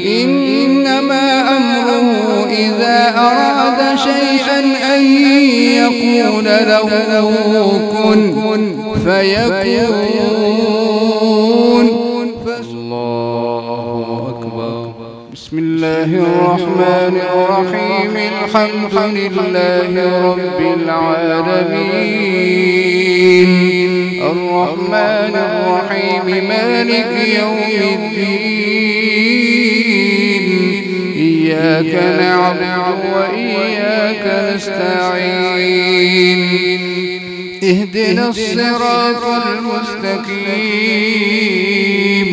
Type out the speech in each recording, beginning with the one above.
إنما أمره إذا أراد شيئا أن يقول له كن فيكون. الله أكبر. بسم الله الرحمن الرحيم. الحمد لله رب العالمين الرحمن الرحيم مالك يوم الدين إياك نعبد وإياك نستعين اهدنا الصراط المستقيم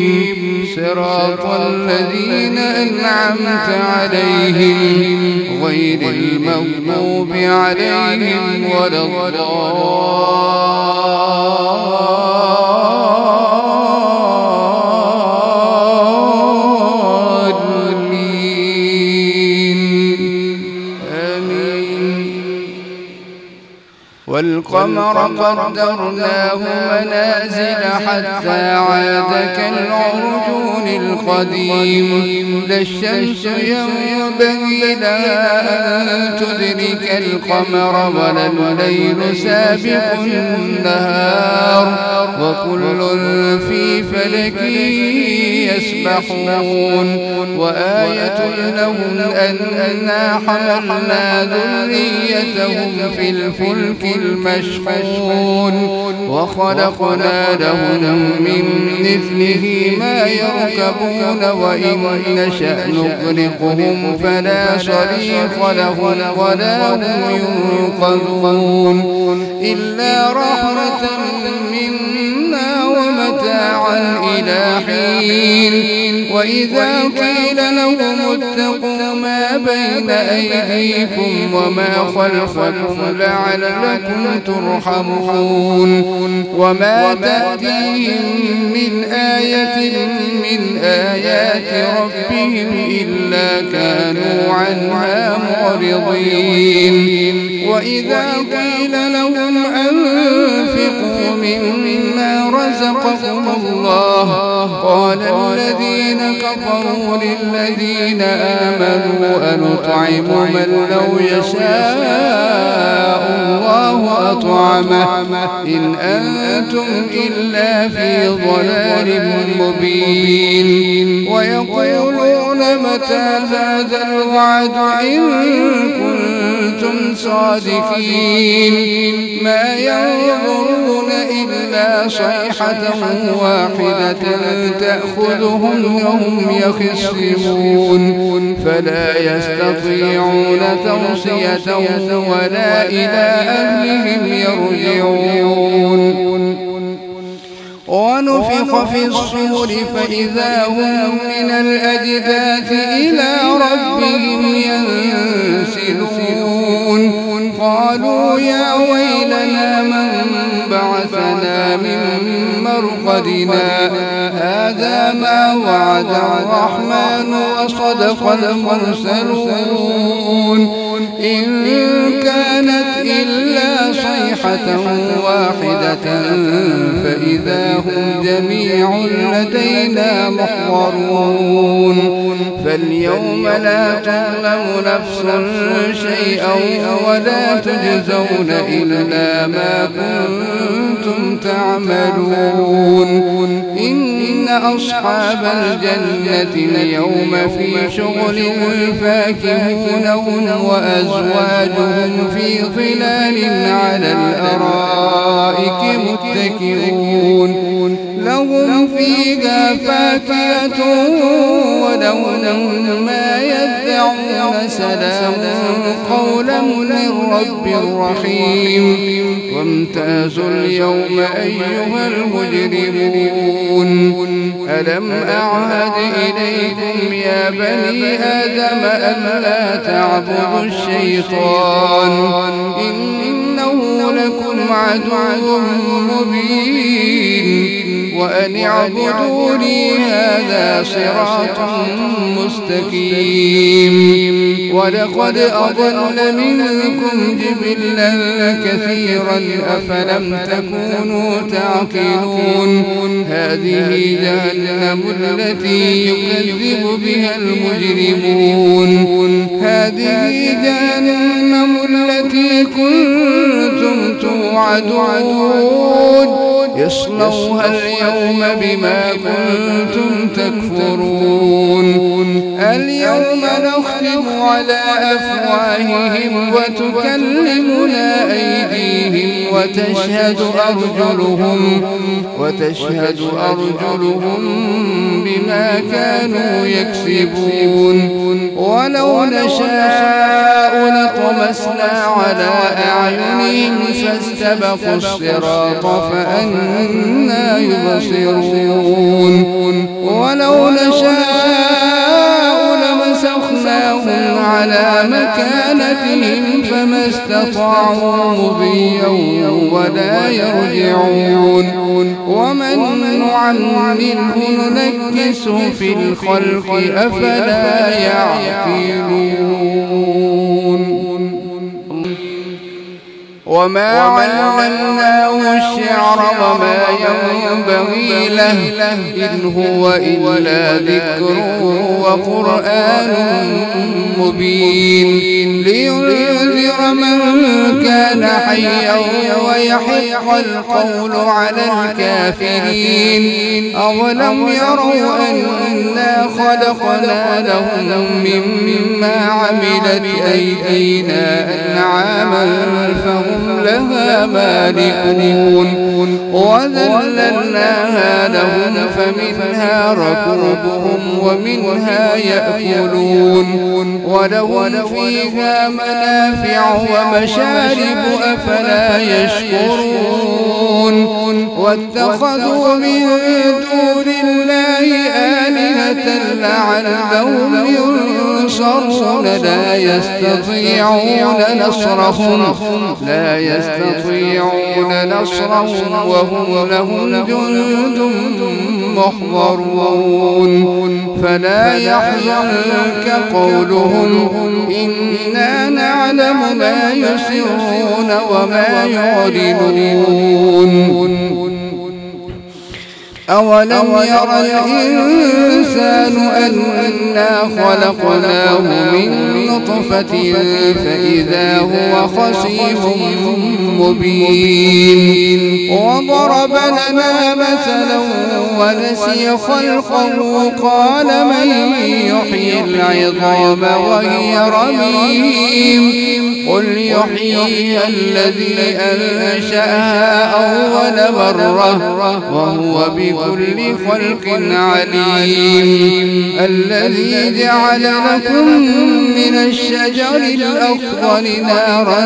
صراط الذين أنعمت عليهم غير المغضوب عليهم ولا الضالين آمين. والقمر قدرناه منازل حتى عاد كالعرجون القديم لا الشمس ينبغي لها أن تدرك القمر ولا الليل سابق النهار وكل في فلك يسبحون. وآية لهم أنا حملنا ذريتهم في الفلك المشحون وخلقنا لهم من مثله ما يركبون وإن نشأ نغرقهم فلا صريخ لهم ولا هم ينقذون إلا رحمة منا ومتاعا إلى حين. وإذا قيل لهم اتقوا ما بين أيديكم وما خلفكم لعلكم ترحمون وما تأتيهم من آية من آيات ربهم إلا كانوا عنها معرضين. وإذا قيل لهم أنفقوا مما رزقكم الله قال الذين كفروا للذين آمنوا أنطعم من لو يشاء الله أطعمه إن أنتم إلا في ضلال مبين. ويقولون متى هذا الوعد إن كنتم صادقين ما ينظرون إلا صيحة واحدة تأخذهم وهم يخصمون فلا يستطيعون توصية ولا إلى أهلهم يرجعون. ونفخ في الصور فإذا هم من الأجداث إلى ربهم ينسلون. قالوا يا ويلنا من بعثنا من مرقدنا هذا ما وعد الرحمن وصدق المرسلون إن كانت إلا صيحة واحدة فإذا هم جميع لدينا محضرون. فاليوم لا تظلم نفس شيئا ولا تجزون إلا ما كنتم تعملون. إن أصحاب الجنة اليوم في شغل فاكهون هم وأزواجهم في ظلال على الأرائك متكئون لهم فيها فاكهة ولهم ما يدعون سلام قولا من رب رحيم. وامتازوا اليوم أيها المجرمون ألم أعهد إليكم يا بني آدم ألا تعبدوا الشيطان إنه لكم عدو مبين وأن اعبدوني هذا صراط مستقيم. ولقد أضل منكم جبلا كثيرا أفلم تكونوا تعقلون هذه جهنم التي يكذب بها المجرمون هذه جهنم التي كنتم توعدون يصلوها اليوم بما كنتم تكفرون اليوم نختم على أفواههم وتكلمنا أيديهم وتشهد أرجلهم بما كانوا يكسبون ولو نشاء لطمسنا على أعينهم فاستبقوا الصراط فأنى يبصرون ولو نشاء لمسخناهم على مكانتهم فما استطاعوا مضيا ولا يرجعون ومن نعمره ننكسه في الخلق أفلا يعقلون وما علمناه الشعر وما ينبغي له إن هو إلا ذكر وقرآن مبين لينذر من كان حيا ويحق القول على الكافرين أولم يروا أنا خلقنا لهم مما عملت أيدينا أنعاما فهم لها مالكون وذللناها لهم فمنها ركوبهم ومنها يأكلون ولهم فيها منافع ومشارب أفلا يشكرون واتخذوا من دون الله آلهة لعلهم ينصرون لا يستطيعون نصرهم وهم لهم جند محضرون فلا يحزنك قولهم إنا نعلم ما يسرون وما يعلنون أولم ير الإنسان أنا خلقناه من نطفة فإذا هو خصيم مبين وضرب لنا مثلا ونسي خلقه قال من يحيي العظام وهي رميم قل يحييها الذي أنشأها أول مرة وهو بكل خلق عليم الذي جعل لكم من الشجر الأخضر نارا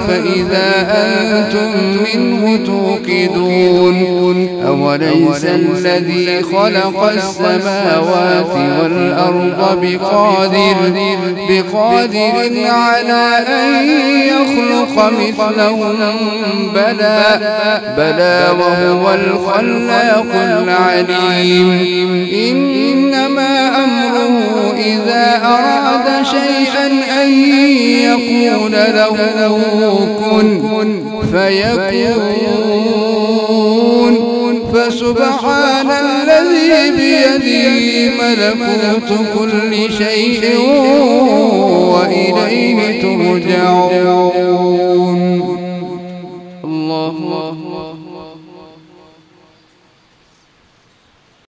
فإذا أنتم منه توقدون أوليس الذي خلق السماوات والأرض بقادر على أن يخلق مثلهم بلى وهو الخلاق العليم إنما أمره إذا أراد شيئا أن يقول له كن فيكون فسبحان الذي بيده ملكوت كل شيء وإليه ترجعون الله